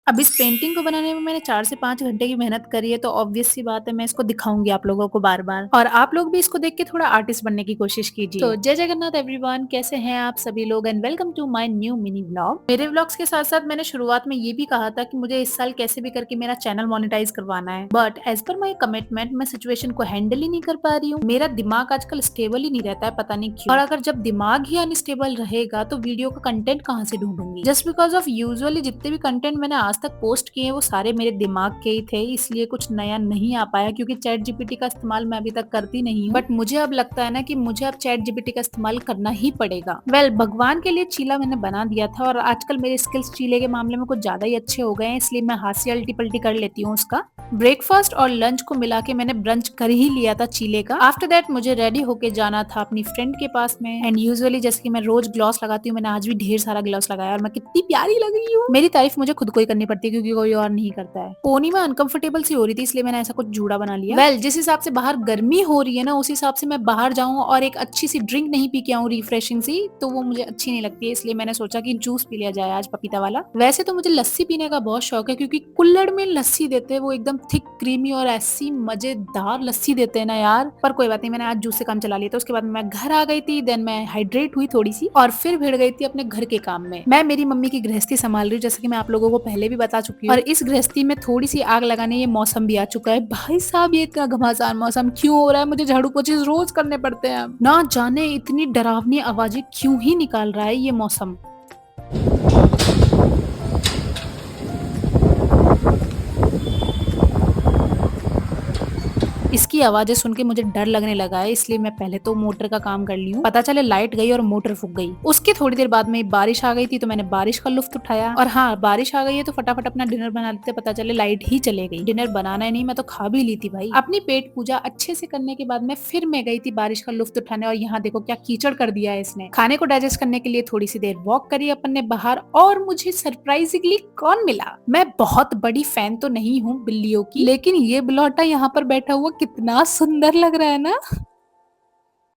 अब इस पेंटिंग को बनाने में मैंने 4 से 5 घंटे की मेहनत करी है, तो ऑब्वियस सी बात है मैं इसको दिखाऊँगी आप लोगों को बार-बार और आप लोग भी इसको देख के थोड़ा आर्टिस्ट बनने की कोशिश कीजिए। तो जय जगन्नाथ एवरीवन, कैसे हैं आप सभी लोग and welcome to my new mini vlog. मेरे व्लॉग्स के साथ-साथ मैंने शुरुआत में ये भी कहा था कि मुझे इस साल कैसे भी करके मेरा चैनल मोनेटाइज करवाना है, but as per my commitment मैं सिचुएशन को हैंडल ही नहीं कर पा रही हूँ। मेरा दिमाग आजकल स्टेबल ही नहीं रहता है, पता नहीं क्यों। और अगर जब दिमाग ही अनस्टेबल रहेगा तो वीडियो का कंटेंट कहाँ से ढूँढूँगी? जस्ट बिकॉज़ ऑफ यूजुअली जितने भी कंटेंट मैंने आज तक पोस्ट किए हैं वो सारे मेरे दिमाग के ही थे, इसलिए कुछ नया नहीं आ पाया क्योंकि चैट जीपीटी का इस्तेमाल मैं अभी तक करती नहीं हूँ। बट मुझे अब लगता है ना कि मुझे अब चैट जीपीटी का इस्तेमाल करना ही पड़ेगा। भगवान के लिए चीला मैंने बना दिया था और आजकल मेरे स्किल्स चीले के मामले में कुछ ज्यादा ही अच्छे हो गए हैं, इसलिए मैं हाथ से अल्टी पल्टी कर लेती हूँ उसका। ब्रेकफास्ट और लंच को मिला के मैंने ब्रंच कर ही लिया था चीले का। आफ्टर दैट मुझे रेडी होके जाना था अपनी फ्रेंड के पास में एंड यूजुअली जैसे कि मैं रोज ग्लॉस लगाती हूँ, मैंने आज भी ढेर सारा ग्लॉस लगाया और मैं कितनी प्यारी लग रही हूँ। मेरी तारीफ मुझे खुद को ही करनी पड़ती है क्योंकि कोई और नहीं करता है। पोनी में अनकंफर्टेबल सी हो रही थी, इसलिए मैंने ऐसा कुछ जूड़ा बना लिया। जिस हिसाब से बाहर गर्मी हो रही है ना, उस हिसाब से मैं बाहर जाऊं और एक अच्छी सी ड्रिंक नहीं पी के आऊं रिफ्रेशिंग सी, तो वो मुझे अच्छी नहीं लगती है, इसलिए मैंने सोचा कि जूस पी लिया जाए आज पपीता वाला। वैसे तो मुझे लस्सी पीने का बहुत शौक है क्योंकि कुल्हड़ में लस्सी देते हैं, वो एकदम थिक क्रीमी और ऐसी मजेदार लस्सी देते हैं ना यार। पर कोई बात नहीं, मैंने आज जूस से काम चला लिया था। उसके बाद मैं घर आ गई थी, देन मैं हाइड्रेट हुई थोड़ी सी और फिर भिड़ गई थी अपने घर के काम में। मैं मेरी मम्मी की गृहस्थी संभाल रही हूँ, जैसे कि मैं आप लोगों को पहले भी बता चुकी हूँ, और इस गृहस्थी में थोड़ी सी आग लगाने ये मौसम भी आ चुका है। भाई साहब, ये इतना घमासान मौसम क्यों हो रहा है? मुझे झाड़ू पोछे रोज करने पड़ते हैं, ना जाने इतनी डरावनी आवाजें क्यों ही निकाल रहा है ये मौसम। इसकी आवाजें सुन के मुझे डर लगने लगा है, इसलिए मैं पहले तो मोटर का काम कर ली हूँ। पता चले लाइट गई और मोटर फूक गई। उसके थोड़ी देर बाद में बारिश आ गई थी, तो मैंने बारिश का लुफ्त उठाया। और हाँ, बारिश आ गई है तो फटाफट अपना डिनर बना लेते, पता चले लाइट ही चले गई। डिनर बनाना ही नहीं, मैं तो खा भी ली थी भाई। अपनी पेट पूजा अच्छे से करने के बाद में फिर मैं गई थी बारिश का लुफ्त उठाने, और यहाँ देखो क्या कीचड़ कर दिया है इसने। खाने को डाइजेस्ट करने के लिए थोड़ी सी देर वॉक करी अपन ने बाहर, और मुझे सरप्राइजिंगली कौन मिला? मैं बहुत बड़ी फैन तो नहीं हूँ बिल्लियों की, लेकिन ये बिलौटा यहाँ पर बैठा हुआ कितना सुंदर लग रहा है ना।